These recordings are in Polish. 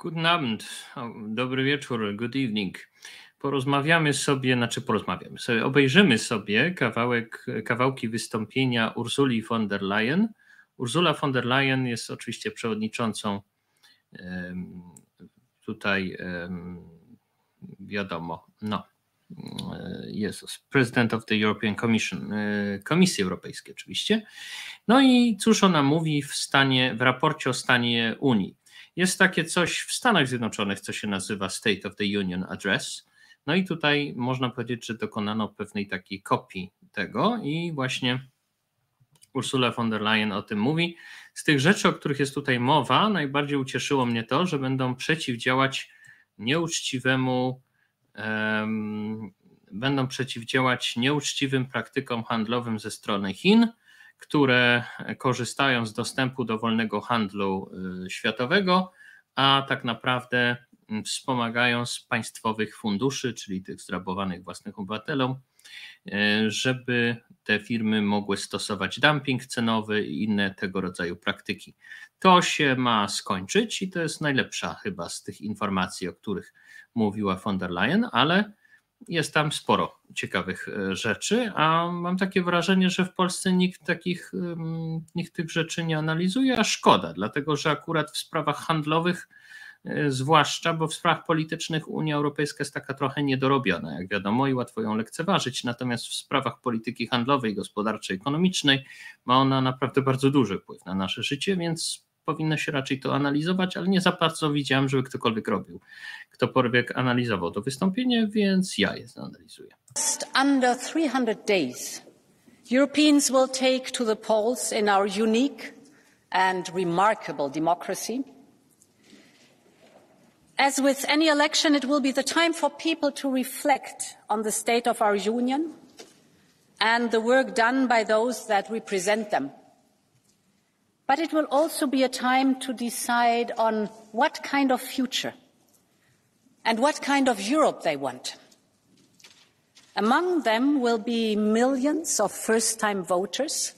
Guten Abend, dobry wieczór, good evening. Obejrzymy sobie kawałki wystąpienia Ursuli von der Leyen. Ursula von der Leyen jest oczywiście przewodniczącą tutaj, wiadomo, President of the European Commission, Komisji Europejskiej oczywiście. No i cóż ona mówi w raporcie o stanie Unii. Jest takie coś w Stanach Zjednoczonych, co się nazywa State of the Union Address. No i tutaj można powiedzieć, że dokonano pewnej takiej kopii tego i właśnie Ursula von der Leyen o tym mówi. Z tych rzeczy, o których jest tutaj mowa, najbardziej ucieszyło mnie to, że będą przeciwdziałać nieuczciwym praktykom handlowym ze strony Chin, które korzystają z dostępu do wolnego handlu światowego, a tak naprawdę wspomagają z państwowych funduszy, czyli tych zrabowanych własnych obywatelom, żeby te firmy mogły stosować dumping cenowy i inne tego rodzaju praktyki. To się ma skończyć i to jest najlepsza chyba z tych informacji, o których mówiła von der Leyen, ale jest tam sporo ciekawych rzeczy, a mam takie wrażenie, że w Polsce nikt tych rzeczy nie analizuje, a szkoda, dlatego że akurat w sprawach handlowych zwłaszcza, bo w sprawach politycznych Unia Europejska jest taka trochę niedorobiona, jak wiadomo, i łatwo ją lekceważyć, natomiast w sprawach polityki handlowej, gospodarczej, ekonomicznej ma ona naprawdę bardzo duży wpływ na nasze życie, więc powinno się raczej to analizować, ale nie za bardzo widziałem, żeby ktokolwiek analizował to wystąpienie, więc ja je zanalizuję. Under 300 days, Europeans will take to the polls in our unique and remarkable democracy. As with any election, it will be the time for people to reflect on the state of our union and the work done by those that represent them. But it will also be a time to decide on what kind of future and what kind of Europe they want. Among them will be millions of first-time voters.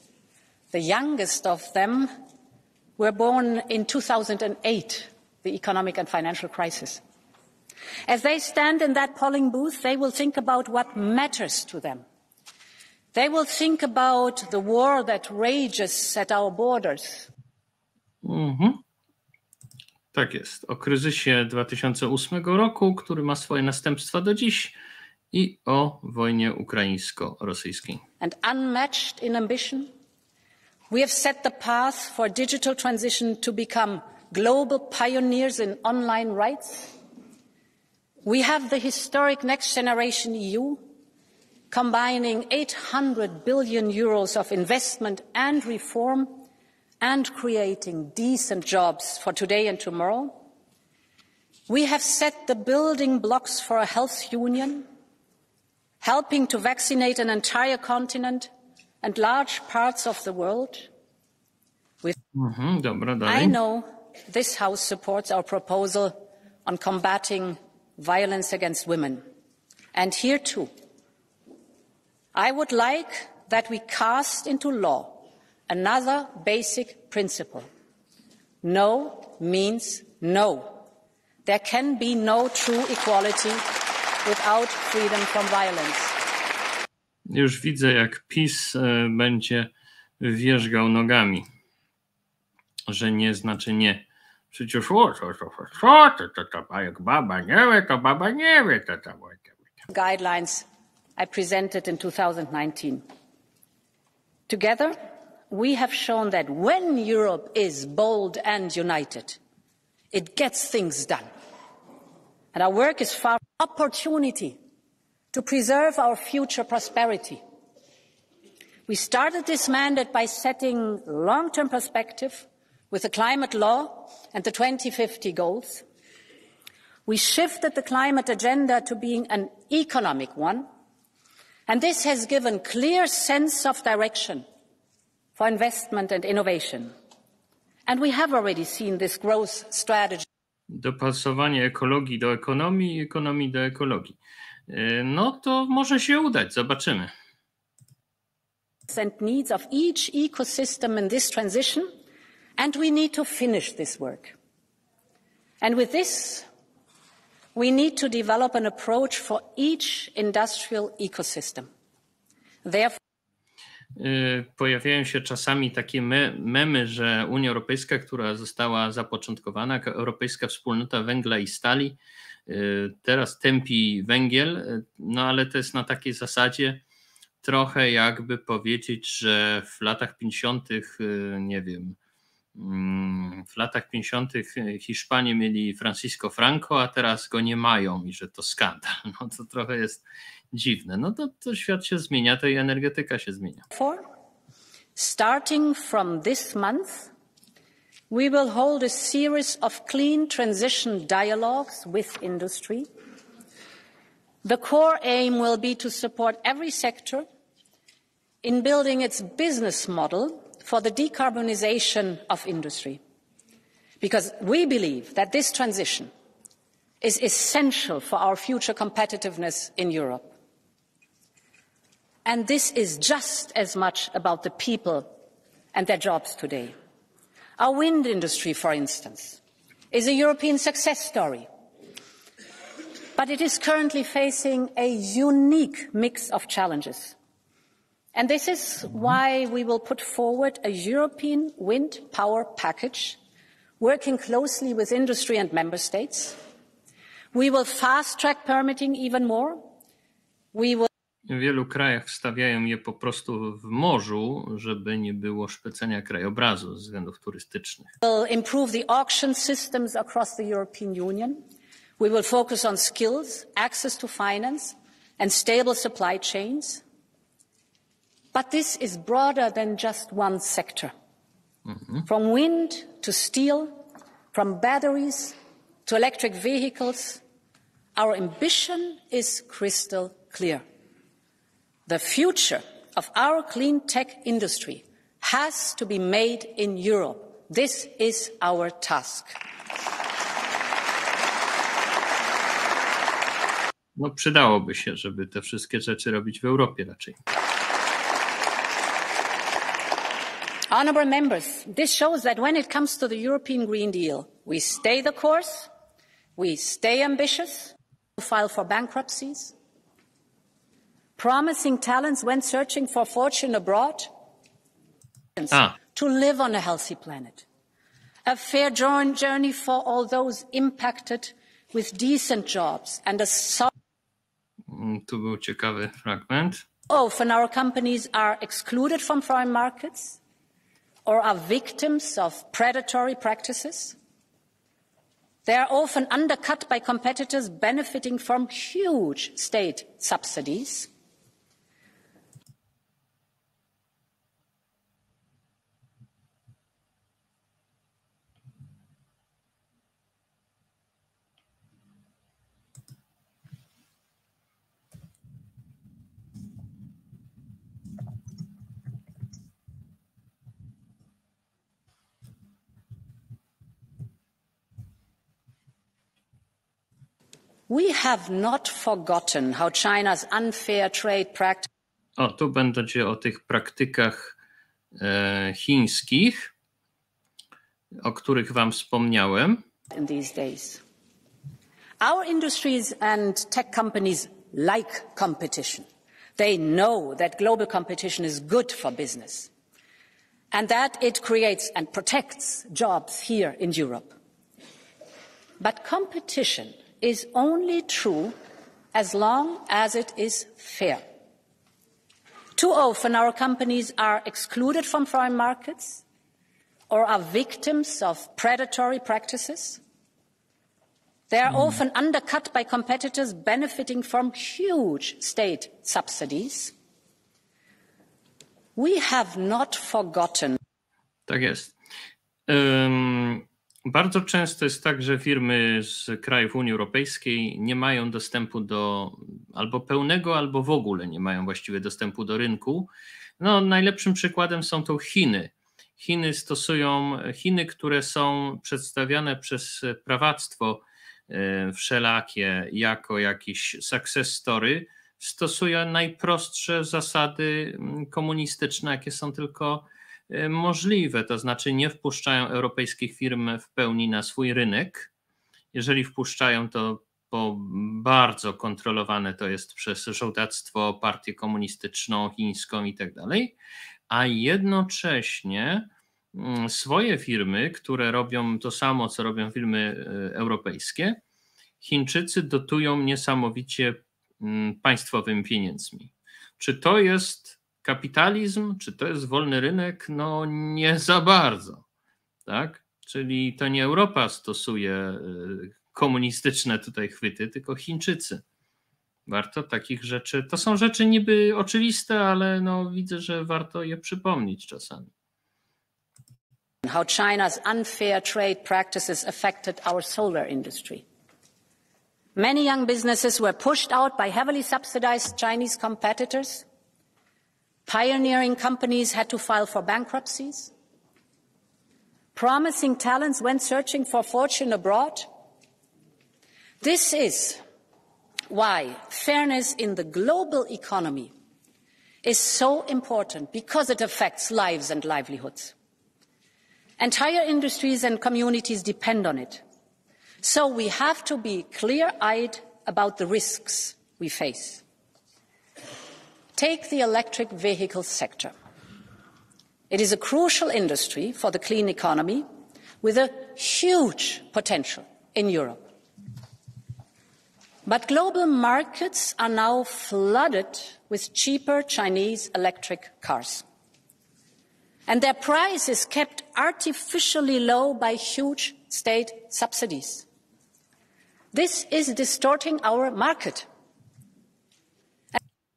The youngest of them were born in 2008, the economic and financial crisis. As they stand in that polling booth, they will think about what matters to them. They will think about the war that rages at our borders. Tak jest. O kryzysie 2008 roku, który ma swoje następstwa do dziś, i o wojnie ukraińsko-rosyjskiej. And unmatched in ambition, we have set the path for digital transition to become global pioneers in online rights. We have the historic Next Generation EU, combining 800 billion euros of investment and reform and creating decent jobs for today and tomorrow. We have set the building blocks for a health union, helping to vaccinate an entire continent and large parts of the world. I know this House supports our proposal on combating violence against women. And here too, I would like that we cast into law another basic principle. No means no. There can be no true equality without freedom from violence. Już widzę, jak PiS będzie wierzgał nogami, że nie znaczy nie. Przecież jak baba nie wie, to baba nie wie. Guidelines I presented in 2019. Together, we have shown that when Europe is bold and united, it gets things done. And our work is far from opportunity to preserve our future prosperity. We started this mandate by setting long-term perspective with the climate law and the 2050 goals. We shifted the climate agenda to being an economic one, and this has given clear sense of direction for investment and innovation. And we have already seen this growth strategy. Dopasowanie ekologii do ekonomii i ekonomii do ekologii. No to może się udać, zobaczymy. And needs of each ecosystem in this transition, and we need to finish this work. And with this, we need to develop an approach for each industrial ecosystem. Therefore, pojawiają się czasami takie memy, że Unia Europejska, która została zapoczątkowana jako Europejska Wspólnota Węgla i Stali, teraz tępi węgiel, no ale to jest na takiej zasadzie trochę jakby powiedzieć, że w latach 50., nie wiem, w latach 50. Hiszpanie mieli Francisco Franco, a teraz go nie mają i że to skandal. No to trochę jest dziwne. No to świat się zmienia, to i energetyka się zmienia. Starting from this month, we will hold a series of clean transition dialogues with industry. The core aim will be to support every sector in building its business model for the decarbonization of industry, because we believe that this transition is essential for our future competitiveness in Europe. And this is just as much about the people and their jobs today. Our wind industry, for instance, is a European success story, but it is currently facing a unique mix of challenges. And this is why we will put forward a European wind power package, working closely with industry and member states. We will fast-track permitting even more. W wielu krajach stawiają je po prostu w morzu, żeby nie było szpecenia krajobrazu ze względów turystycznych. We will improve the auction systems across the European Union. We will focus on skills, access to finance and stable supply chains. But this is broader than just one sector. From wind to steel, from batteries to electric vehicles, our ambition is crystal clear. The future of our clean tech industry has to be made in Europe. This is our task. No przydałoby się, żeby te wszystkie rzeczy robić w Europie raczej. Honourable members, this shows that when it comes to the European Green Deal, we stay the course, we stay ambitious, file for bankruptcies, promising talents when searching for fortune abroad, to live on a healthy planet, a fair journey for all those impacted with decent jobs and a Tu był ciekawy fragment. Often our companies are excluded from foreign markets or are victims of predatory practices. They are often undercut by competitors benefiting from huge state subsidies. We have not forgotten how China's unfair trade practices. Tu będzie o tych praktykach chińskich, o których wam wspomniałem. In these days. Our industries and tech companies like competition. They know that global competition is good for business and that it creates and protects jobs here in Europe. But competition is only true as long as it is fair. Too often our companies are excluded from foreign markets or are victims of predatory practices. They are often undercut by competitors benefiting from huge state subsidies. We have not forgotten. Tak jest. Bardzo często jest tak, że firmy z krajów Unii Europejskiej nie mają dostępu do albo pełnego, albo w ogóle nie mają właściwie dostępu do rynku. No, najlepszym przykładem są to Chiny. Chiny, które są przedstawiane przez prawactwo wszelakie jako jakiś success story, stosują najprostsze zasady komunistyczne, jakie są tylko możliwe, to znaczy nie wpuszczają europejskich firm w pełni na swój rynek, Jeżeli wpuszczają, to bardzo kontrolowane to jest przez żołdactwo, partię komunistyczną, chińską i tak dalej, a jednocześnie swoje firmy, które robią to samo, co robią firmy europejskie, Chińczycy dotują niesamowicie państwowymi pieniędzmi. Czy to jest kapitalizm, czy to jest wolny rynek? No nie za bardzo, tak? Czyli to nie Europa stosuje komunistyczne tutaj chwyty, tylko Chińczycy. Warto takich rzeczy, to są rzeczy niby oczywiste, ale no widzę, że warto je przypomnieć czasami. How China's unfair trade practices affected our solar industry. Many young businesses were pushed out by heavily subsidized Chinese competitors. Pioneering companies had to file for bankruptcies. Promising talents went searching for fortune abroad. This is why fairness in the global economy is so important, because it affects lives and livelihoods. Entire industries and communities depend on it. So we have to be clear-eyed about the risks we face. Take the electric vehicle sector. It is a crucial industry for the clean economy with a huge potential in Europe. But global markets are now flooded with cheaper Chinese electric cars. And their price is kept artificially low by huge state subsidies. This is distorting our market.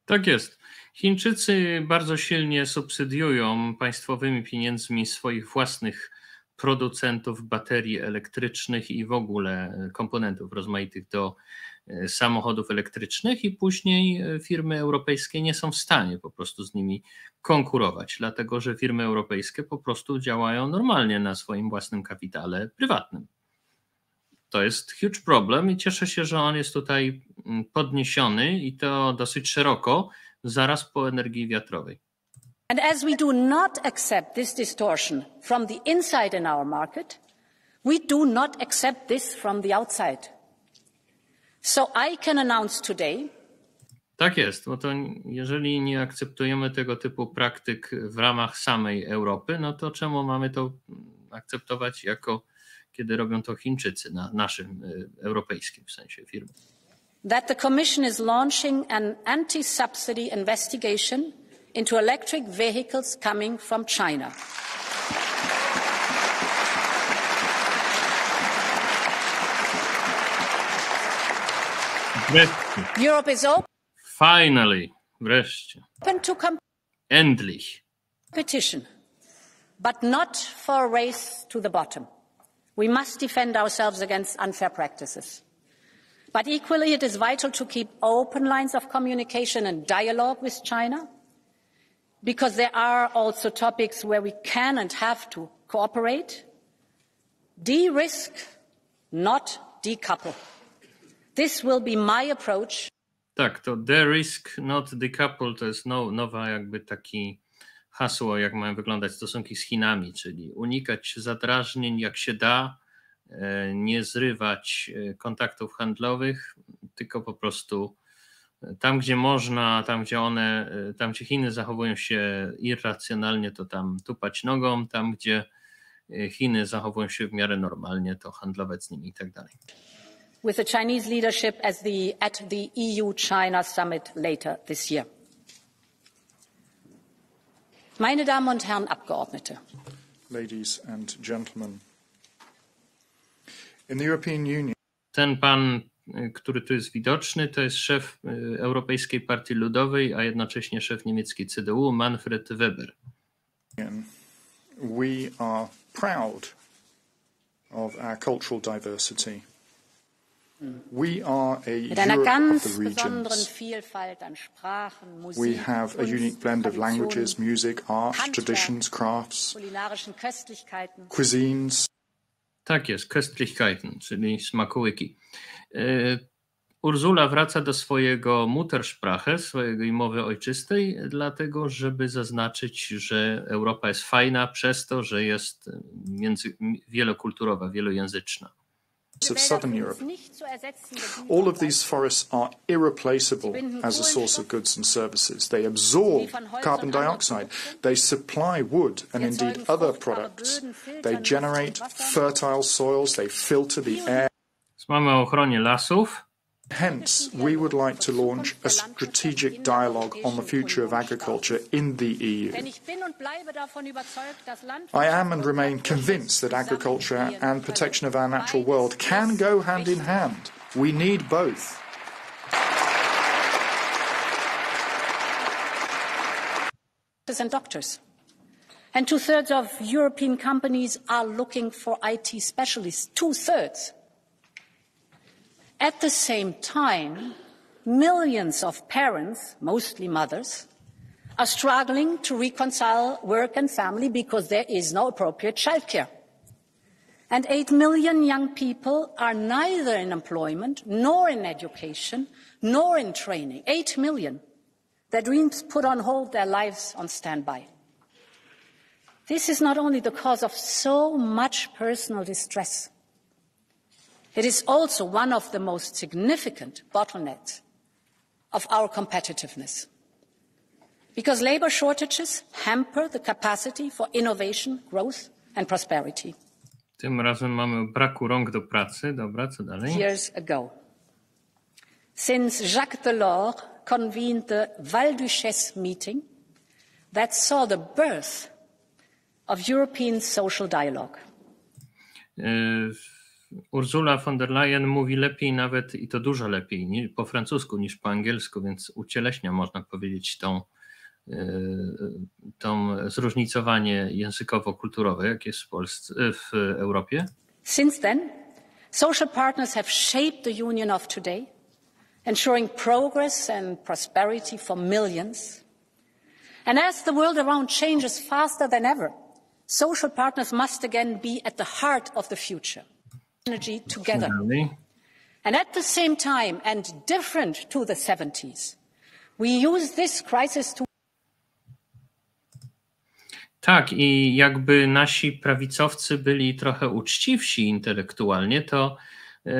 Tak jest. Chińczycy bardzo silnie subsydiują państwowymi pieniędzmi swoich własnych producentów baterii elektrycznych i w ogóle komponentów rozmaitych do samochodów elektrycznych, i później firmy europejskie nie są w stanie po prostu z nimi konkurować, dlatego że firmy europejskie po prostu działają normalnie na swoim własnym kapitale prywatnym. To jest huge problem i cieszę się, że on jest tutaj podniesiony i to dosyć szeroko, zaraz po energii wiatrowej. And as we do not accept this distortion from the inside in our market, we do not accept this from the outside. So I can announce today. Tak jest, bo to jeżeli nie akceptujemy tego typu praktyk w ramach samej Europy, no to czemu mamy to akceptować kiedy robią to Chińczycy na naszym europejskim w sensie firmy? That the Commission is launching an anti-subsidy investigation into electric vehicles coming from China. Wreszcie. Europe is Finally, wreszcie. open to Endlich. competition, but not for a race to the bottom. We must defend ourselves against unfair practices. But equally, it is vital to keep open lines of communication and dialogue with China, because there are also topics where we can and have to cooperate. De-risk, not decouple. This will be my approach. Tak, to de-risk, not decouple to jest nowa jakby taki hasło, jak mają wyglądać stosunki z Chinami, czyli unikać zadrażnień jak się da, nie zrywać kontaktów handlowych, tylko po prostu tam, gdzie można, tam, gdzie Chiny zachowują się irracjonalnie, to tam tupać nogą, tam, gdzie Chiny zachowują się w miarę normalnie, to handlować z nimi i tak dalej. With the Chinese leadership at the EU-China summit later this year. Meine Damen und Herren Abgeordnete. Ladies and gentlemen. In the European Union. Ten pan, który tu jest widoczny, to jest szef Europejskiej Partii Ludowej, a jednocześnie szef niemieckiej CDU, Manfred Weber. We are proud of our cultural diversity. We are a Europe of the regions. We have a unique blend of languages, music, art, traditions, crafts, cuisines. Tak jest, Köstlichkeiten, czyli smakołyki. Ursula wraca do swojego Muttersprache, swojej mowy ojczystej, dlatego żeby zaznaczyć, że Europa jest fajna przez to, że jest wielokulturowa, wielojęzyczna. of southern Europe. All of these forests are irreplaceable as a source of goods and services. They absorb carbon dioxide. They supply wood and indeed other products. They generate fertile soils. They filter the air. Mamy o ochronie lasów. Hence, we would like to launch a strategic dialogue on the future of agriculture in the EU. I am and remain convinced that agriculture and protection of our natural world can go hand in hand. We need both. And doctors. And 2/3 of European companies are looking for IT specialists. 2/3. At the same time, millions of parents, mostly mothers, are struggling to reconcile work and family because there is no appropriate childcare. And 8 million young people are neither in employment, nor in education, nor in training. 8 million. Their dreams put on hold, their lives on standby. This is not only the cause of so much personal distress. It is also one of the most significant bottlenecks of our competitiveness. Because labour shortages hamper the capacity for innovation, growth and prosperity. Tym razem mamy braku rąk do pracy. Dobra, co dalej? Years ago, since Jacques Delors convened the Val-Duchesse meeting that saw the birth of European social dialogue. Ursula von der Leyen mówi lepiej nawet, i to dużo lepiej, po francusku niż po angielsku, więc ucieleśnia, można powiedzieć, tą zróżnicowanie językowo-kulturowe, jakie jest w Europie. Since then, social partners have shaped the Union of today, ensuring progress and prosperity for millions. And as the world around changes faster than ever, social partners must again be at the heart of the future. Energy together. And at the same time, and different to the 70s, we use this crisis to... Tak, i jakby nasi prawicowcy byli trochę uczciwsi intelektualnie, to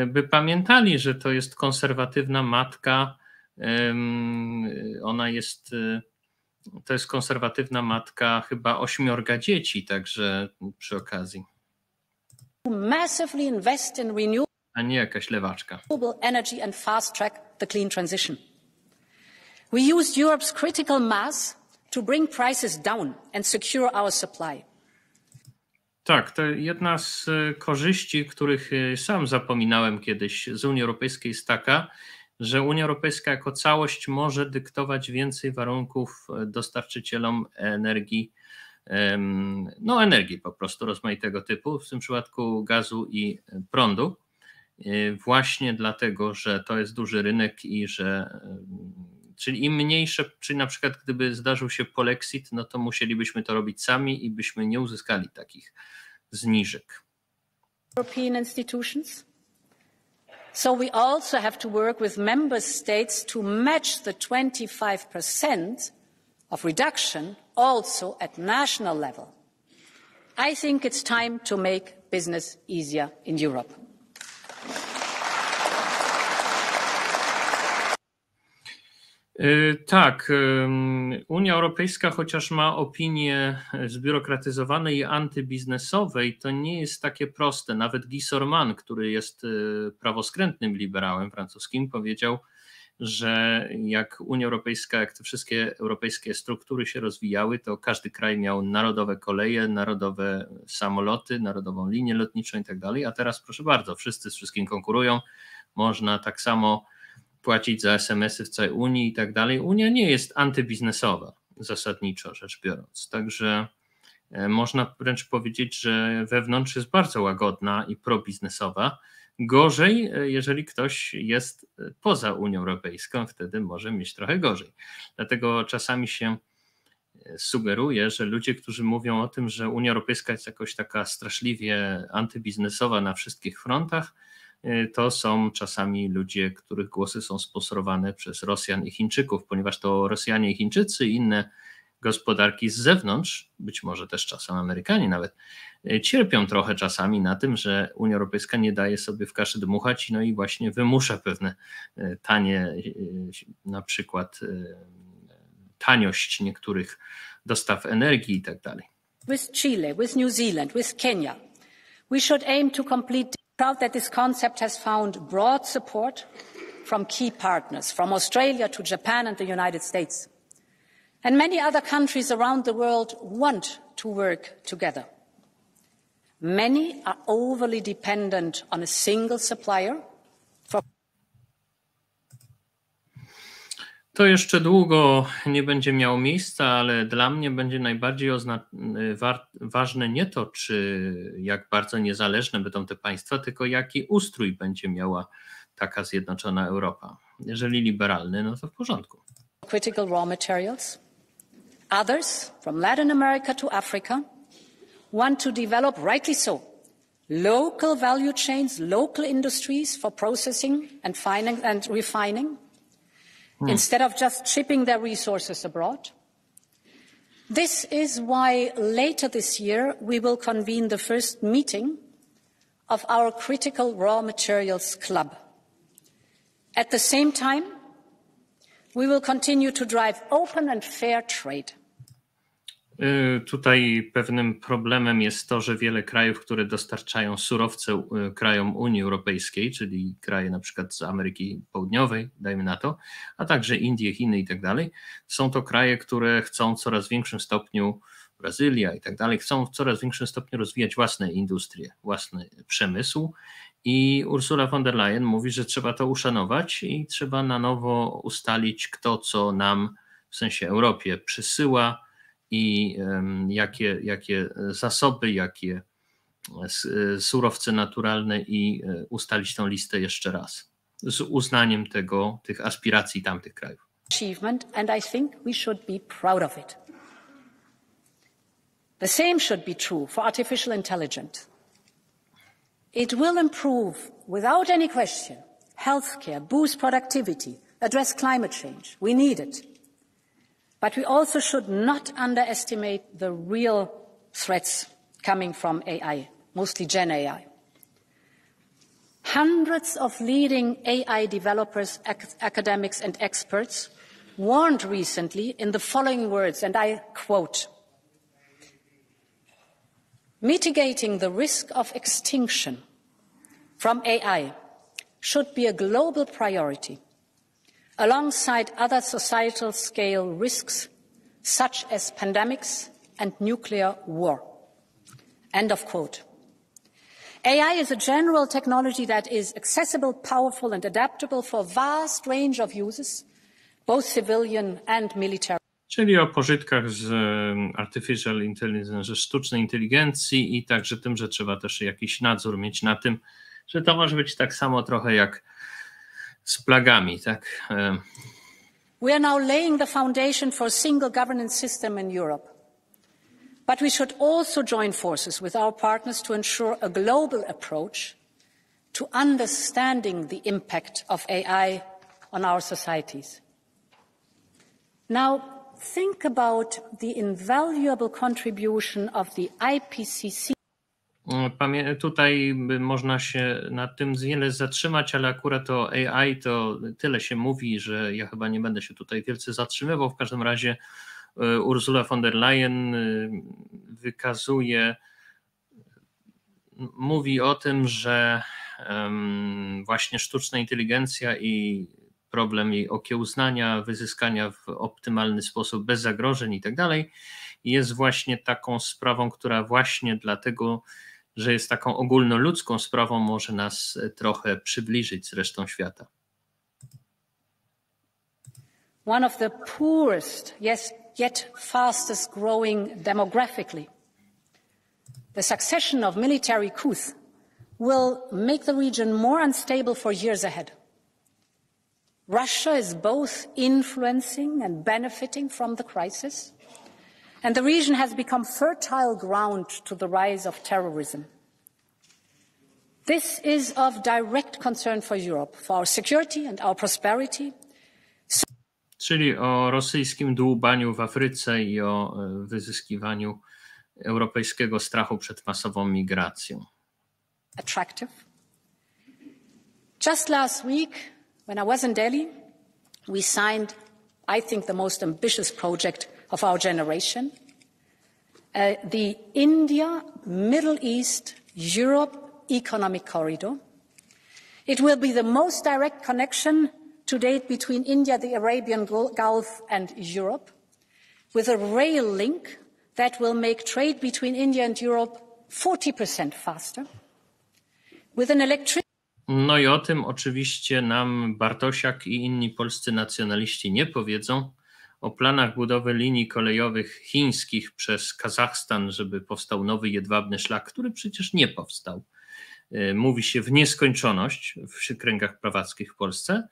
by pamiętali, że to jest konserwatywna matka, to jest konserwatywna matka chyba 8 dzieci, także przy okazji. Massively invest in renewable, a nie jakaś lewaczka. Energy and fast track the clean transition. We used Europe's critical mass to bring prices down and secure our supply. Tak, to jedna z korzyści, których sam zapominałem kiedyś z Unii Europejskiej, jest taka, że Unia Europejska jako całość może dyktować więcej warunków dostarczycielom energii, energii po prostu rozmaitego typu, w tym przypadku gazu i prądu, właśnie dlatego, że to jest duży rynek i że, czyli im mniejsze, czyli na przykład gdyby zdarzył się polexit, no to musielibyśmy to robić sami i byśmy nie uzyskali takich zniżek. European institutions. So we also have to work with member states to match the 25% of reduction also at national level. I think it's time to make business easier in Europe. Tak, Unia Europejska, chociaż ma opinie zbiurokratyzowane i antybiznesowe, i to nie jest takie proste. Nawet Guy Sorman, który jest prawoskrętnym liberałem francuskim, powiedział, że jak Unia Europejska, jak te wszystkie europejskie struktury się rozwijały, to każdy kraj miał narodowe koleje, narodowe samoloty, narodową linię lotniczą i tak dalej, a teraz proszę bardzo, wszyscy z wszystkim konkurują, można tak samo płacić za SMS-y w całej Unii i tak dalej. Unia nie jest antybiznesowa, zasadniczo rzecz biorąc, także można wręcz powiedzieć, że wewnątrz jest bardzo łagodna i probiznesowa. Gorzej, jeżeli ktoś jest poza Unią Europejską, wtedy może mieć trochę gorzej. Dlatego czasami się sugeruje, że ludzie, którzy mówią o tym, że Unia Europejska jest jakoś taka straszliwie antybiznesowa na wszystkich frontach, to są czasami ludzie, których głosy są sponsorowane przez Rosjan i Chińczyków, ponieważ to Rosjanie i Chińczycy i inne gospodarki z zewnątrz, być może też czasem Amerykanie nawet, cierpią trochę czasami na tym, że Unia Europejska nie daje sobie w kaszy dmuchać, no i właśnie wymusza pewne tanie, na przykład taniość niektórych dostaw energii i tak dalej. With Chile, with New Zealand, with Kenya, we should aim to complete. Proud that this concept has found broad support from key partners, from Australia to Japan and the United States. And many other countries around the world want to work together. Many are overly dependent on a single supplier. To jeszcze długo nie będzie miało miejsca, ale dla mnie będzie najbardziej ważne nie to, czy jak bardzo niezależne będą te państwa, tylko jaki ustrój będzie miała taka zjednoczona Europa. Jeżeli liberalny, no to w porządku. Critical raw materials. Others, from Latin America to Africa, want to develop, rightly so, local value chains, local industries for processing and refining, instead of just shipping their resources abroad. This is why later this year we will convene the first meeting of our Critical Raw Materials Club. At the same time, we will continue to drive open and fair trade. Tutaj pewnym problemem jest to, że wiele krajów, które dostarczają surowce krajom Unii Europejskiej, czyli kraje na przykład z Ameryki Południowej, dajmy na to, a także Indie, Chiny i tak dalej, są to kraje, które chcą w coraz większym stopniu, Brazylia i tak dalej, chcą w coraz większym stopniu rozwijać własne industrie, własny przemysł i Ursula von der Leyen mówi, że trzeba to uszanować i trzeba na nowo ustalić, kto co nam, w sensie Europie, przysyła, i jakie zasoby, jakie surowce naturalne i ustalić tę listę jeszcze raz z uznaniem tych aspiracji tamtych krajów. Achievement, and I think we should be proud of it. The same should be true for artificial intelligence. It will improve, without any question, healthcare, boost productivity, address climate change. We need it. But we also should not underestimate the real threats coming from AI, mostly Gen AI. Hundreds of leading AI developers, academics and experts warned recently in the following words, and I quote, "Mitigating the risk of extinction from AI should be a global priority, alongside other societal scale risks such as pandemics and nuclear war." End of quote. AI is a general technology that is accessible, powerful and adaptable for a vast range of uses, both civilian and military. Czyli o pożytkach z artificial intelligence, ze sztucznej inteligencji i także tym, że trzeba też jakiś nadzór mieć na tym, że to może być tak samo trochę jak z plagami, tak? We are now laying the foundation for a single governance system in Europe. But we should also join forces with our partners to ensure a global approach to understanding the impact of AI on our societies. Now, think about the invaluable contribution of the IPCC. Tutaj można się nad tym wiele zatrzymać, ale akurat o AI to tyle się mówi, że ja chyba nie będę się tutaj wielce zatrzymywał. W każdym razie Ursula von der Leyen mówi o tym, że właśnie sztuczna inteligencja i problem jej okiełznania, wyzyskania w optymalny sposób, bez zagrożeń i tak dalej, jest właśnie taką sprawą, która właśnie dlatego, że jest taką ogólnoludzką sprawą, może nas trochę przybliżyć z resztą świata. One of the poorest, yet fastest growing demographically. The succession of military coups will make the region more unstable for years ahead. Russia is both influencing and benefiting from the crisis, and the region has become fertile ground to the rise of terrorism. This is of direct concern for Europe, for our security and our prosperity. czyli o rosyjskim dłubaniu w Afryce i o wyzyskiwaniu europejskiego strachu przed masową migracją. Attractive. Just last week, when I was in Delhi, we signed, I think, the most ambitious project of our generation, the India, Middle East, Europe Economic Corridor. It will be the most direct connection to date between India, the Arabian Gulf and Europe, with a rail link that will make trade between India and Europe 40% faster, with an electricity. No i o tym oczywiście nam Bartosiak i inni polscy nacjonaliści nie powiedzą. O planach budowy linii kolejowych chińskich przez Kazachstan, żeby powstał nowy jedwabny szlak, który przecież nie powstał. Mówi się w nieskończoność w kręgach prawackich w Polsce,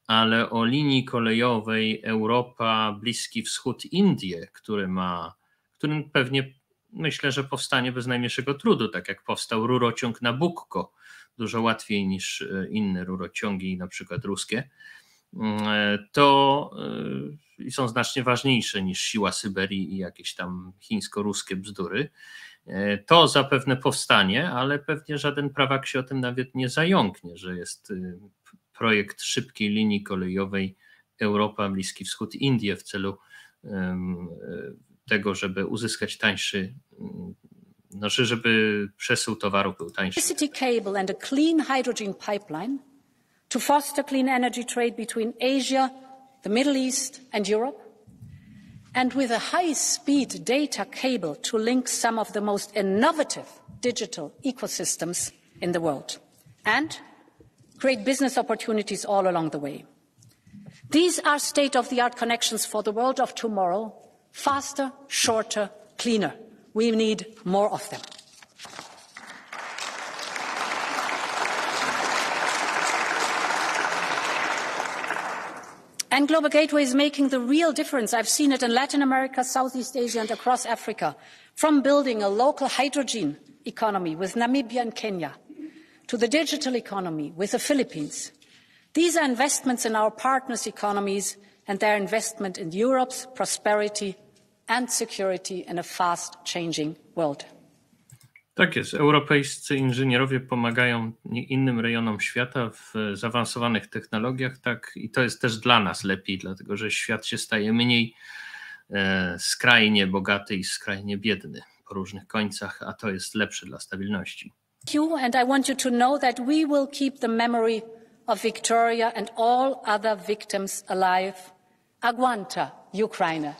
ale o linii kolejowej Europa, Bliski Wschód, Indie, którym pewnie myślę, że powstanie bez najmniejszego trudu, tak jak powstał rurociąg Nabucco, dużo łatwiej niż inne rurociągi, na przykład ruskie, to są znacznie ważniejsze niż siła Syberii i jakieś tam chińsko-ruskie bzdury. To zapewne powstanie, ale pewnie żaden prawak się o tym nawet nie zająknie, że jest projekt szybkiej linii kolejowej Europa, Bliski Wschód, Indie w celu tego, żeby uzyskać tańszy, żeby przesył towaru był tańszy. Electricity cable and a clean hydrogen pipeline to foster clean energy trade between Asia, the Middle East and Europe, and with a high-speed data cable to link some of the most innovative digital ecosystems in the world, and create business opportunities all along the way. These are state-of-the-art connections for the world of tomorrow, faster, shorter, cleaner. We need more of them. And Global Gateway is making the real difference. I've seen it in Latin America, Southeast Asia and across Africa, from building a local hydrogen economy with Namibia and Kenya to the digital economy with the Philippines. These are investments in our partners' economies and their investment in Europe's prosperity and security in a fast-changing world. Tak jest. Europejscy inżynierowie pomagają innym rejonom świata w zaawansowanych technologiach, tak, i to jest też dla nas lepiej, dlatego że świat się staje mniej skrajnie bogaty i skrajnie biedny po różnych końcach, a to jest lepsze dla stabilności. Thank you, and I want you to know that we will keep the memory of Victoria and all other victims alive. Aguanta, Ukraine.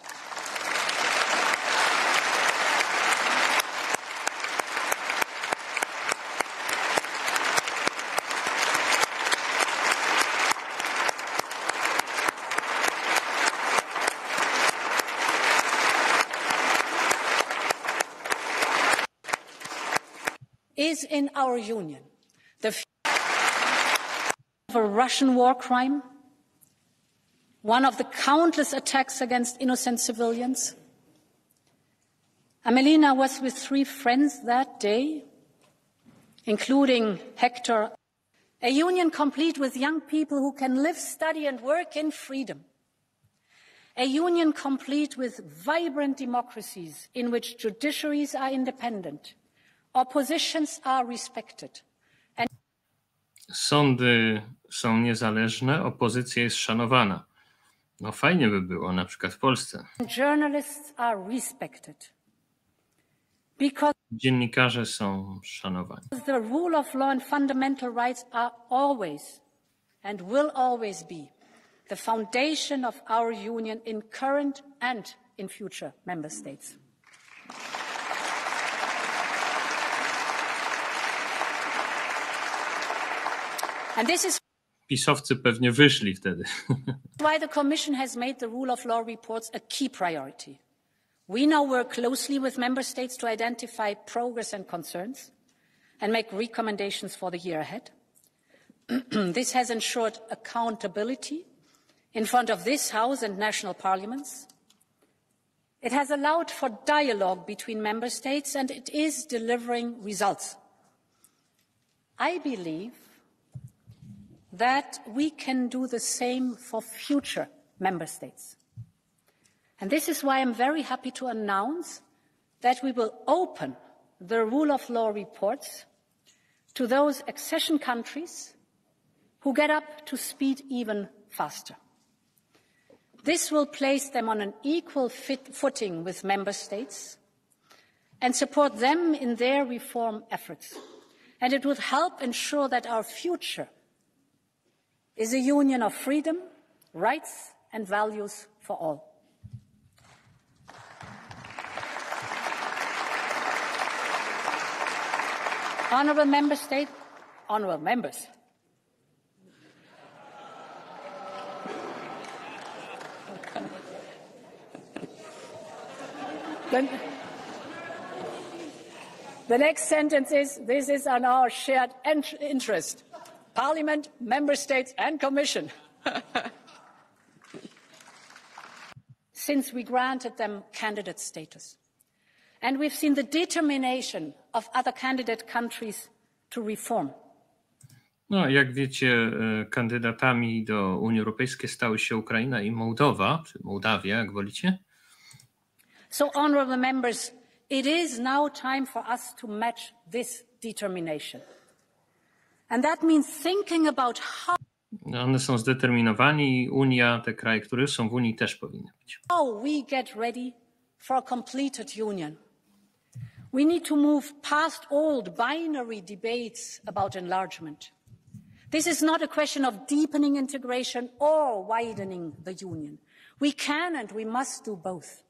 Is in our union the of a Russian war crime, one of the countless attacks against innocent civilians. Amelina was with 3 friends that day, including Hector. A union complete with young people who can live, study and work in freedom. A union complete with vibrant democracies in which judiciaries are independent. Oppositions are respected. Sądy są niezależne, opozycja jest szanowana. No fajnie by było, na przykład w Polsce. Journalists are respected. Because Dziennikarze są szanowani. the rule of law and fundamental rights are always and will always be the foundation of our union in current and in future member states. And this is PiS-owcy pewnie wyszli wtedy. why the Commission has made the rule of law reports a key priority. We now work closely with member states to identify progress and concerns and make recommendations for the year ahead. This has ensured accountability in front of this House and national parliaments. It has allowed for dialogue between member states and it is delivering results. I believe that we can do the same for future member states. And this is why I'm very happy to announce that we will open the rule of law reports to those accession countries who get up to speed even faster. This will place them on an equal footing with member states and support them in their reform efforts. And it would help ensure that our future is a union of freedom, rights and values for all. Honourable members, the next sentence is, this is on our shared interest. Parliament, Member States and Commission. Since we granted them candidate status. And we've seen the determination of other candidate countries to reform. No, jak wiecie, kandydatami do Unii Europejskiej stały się Ukraina i Mołdowa, czy Mołdawia, jak wolicie. So, honourable members, it is now time for us to match this determination. And that means thinking about how One są zdeterminowani i Unia, te kraje, które są w Unii, też powinny być. How we get ready for a completed union. We need to move past old binary debates about enlargement. This is not a question of deepening integration or widening the union. We can and we must do both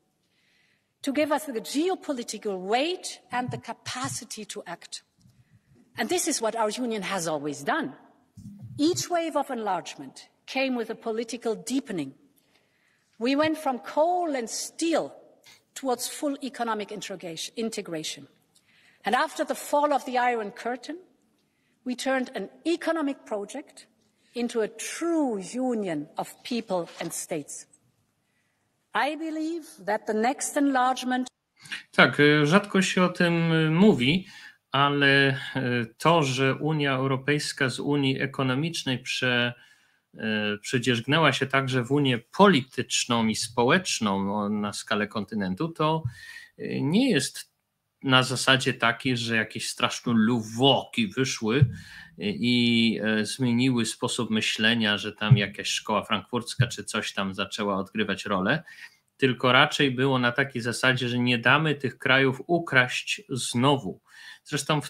to give us the geopolitical weight and the capacity to act. And this is what our union has always done. Each wave of enlargement came with a political deepening. We went from coal and steel towards full economic integration. And after the fall of the Iron Curtain, we turned an economic project into a true union of people and states. I believe that the next enlargement... Tak, rzadko się o tym mówi, ale to, że Unia Europejska z Unii Ekonomicznej przedzierzgnęła się także w Unię polityczną i społeczną na skalę kontynentu, to nie jest na zasadzie takiej, że jakieś straszne luwoki wyszły i zmieniły sposób myślenia, że tam jakaś szkoła frankfurcka czy coś tam zaczęła odgrywać rolę, tylko raczej było na takiej zasadzie, że nie damy tych krajów ukraść znowu. Zresztą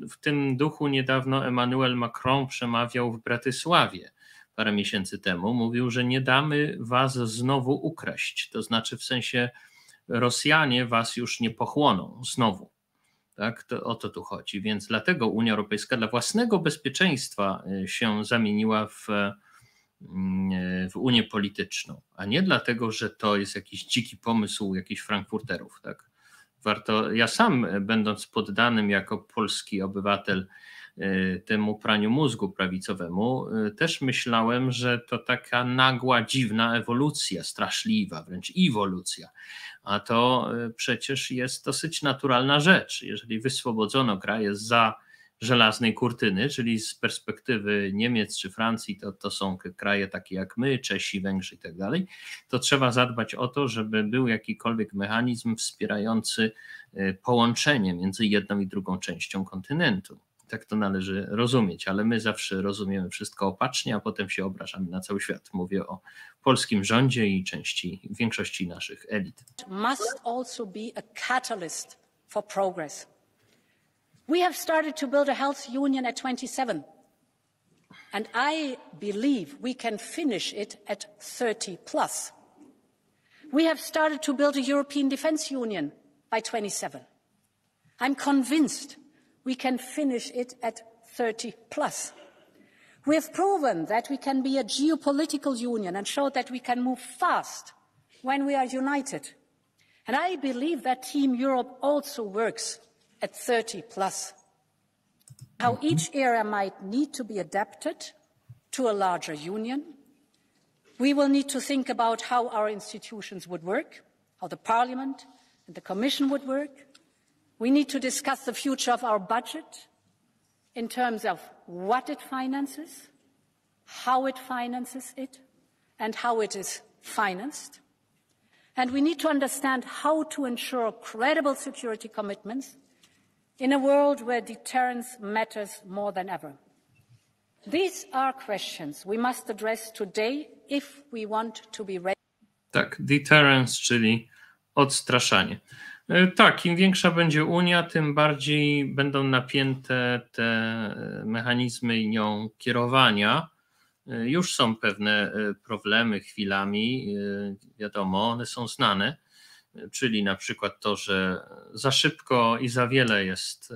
w tym duchu niedawno Emmanuel Macron przemawiał w Bratysławie parę miesięcy temu. Mówił, że nie damy was znowu ukraść. To znaczy w sensie Rosjanie was już nie pochłoną znowu. Tak? O to tu chodzi. Więc dlatego Unia Europejska dla własnego bezpieczeństwa się zamieniła w Unię polityczną, a nie dlatego, że to jest jakiś dziki pomysł jakichś frankfurterów. Tak? Ja sam, będąc poddanym jako polski obywatel temu praniu mózgu prawicowemu, też myślałem, że to taka nagła, dziwna ewolucja, straszliwa, wręcz ewolucja. A to przecież jest dosyć naturalna rzecz. Jeżeli wyswobodzono kraj zza żelaznej kurtyny, czyli z perspektywy Niemiec czy Francji, to są kraje takie jak my, Czesi, Węgrzy i tak dalej, to trzeba zadbać o to, żeby był jakikolwiek mechanizm wspierający połączenie między jedną i drugą częścią kontynentu. Tak to należy rozumieć, ale my zawsze rozumiemy wszystko opacznie, a potem się obrażamy na cały świat. Mówię o polskim rządzie i większości naszych elit. Must also be a catalyst for progress. We have started to build a health union at 27, and I believe we can finish it at 30 plus. We have started to build a European Defence Union by 27. I'm convinced we can finish it at 30 plus. We have proven that we can be a geopolitical union and show that we can move fast when we are united. And I believe that Team Europe also works at 30 plus. How each area might need to be adapted to a larger union. We will need to think about how our institutions would work, how the Parliament and the Commission would work. We need to discuss the future of our budget in terms of what it finances, how it finances it, and how it is financed, and we need to understand how to ensure credible security commitments in a world where deterrence matters more than ever. These are questions we must address today if we want to be ready. Tak, deterrence, czyli odstraszanie. Tak, im większa będzie Unia, tym bardziej będą napięte te mechanizmy nią kierowania. Już są pewne problemy chwilami, wiadomo, one są znane, czyli na przykład to, że za szybko i za wiele jest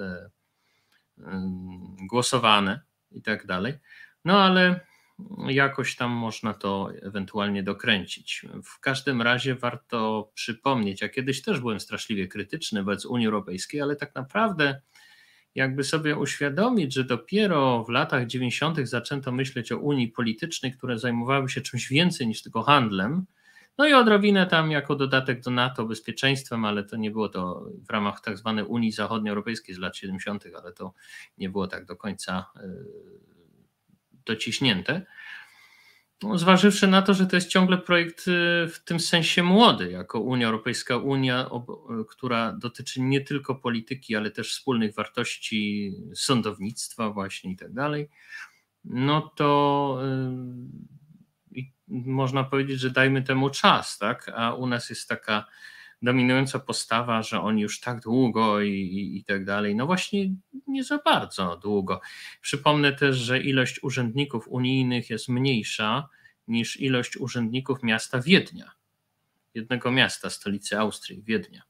głosowane i tak dalej. No ale jakoś tam można to ewentualnie dokręcić. W każdym razie warto przypomnieć, ja kiedyś też byłem straszliwie krytyczny wobec Unii Europejskiej, ale tak naprawdę jakby sobie uświadomić, że dopiero w latach 90. zaczęto myśleć o Unii politycznej, które zajmowały się czymś więcej niż tylko handlem, no i odrobinę tam jako dodatek do NATO bezpieczeństwem, ale to nie było to w ramach tak zwanej Unii Zachodnioeuropejskiej z lat 70., ale to nie było tak do końca dociśnięte. No, zważywszy na to, że to jest ciągle projekt w tym sensie młody, jako Unia Europejska, Unia, która dotyczy nie tylko polityki, ale też wspólnych wartości sądownictwa właśnie i tak dalej, no to można powiedzieć, że dajmy temu czas, tak? A u nas jest taka dominująca postawa, że oni już tak długo i tak dalej. No właśnie nie za bardzo długo. Przypomnę też, że ilość urzędników unijnych jest mniejsza niż ilość urzędników miasta Wiednia. Jednego miasta, stolicy Austrii, Wiednia.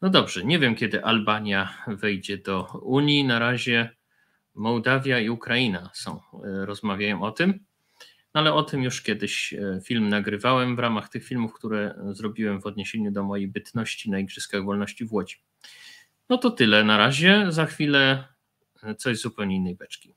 No dobrze, nie wiem kiedy Albania wejdzie do Unii. Na razie Mołdawia i Ukraina rozmawiają o tym. No ale o tym już kiedyś film nagrywałem w ramach tych filmów, które zrobiłem w odniesieniu do mojej bytności na Igrzyskach Wolności w Łodzi. No to tyle na razie, za chwilę coś z zupełnie innej beczki.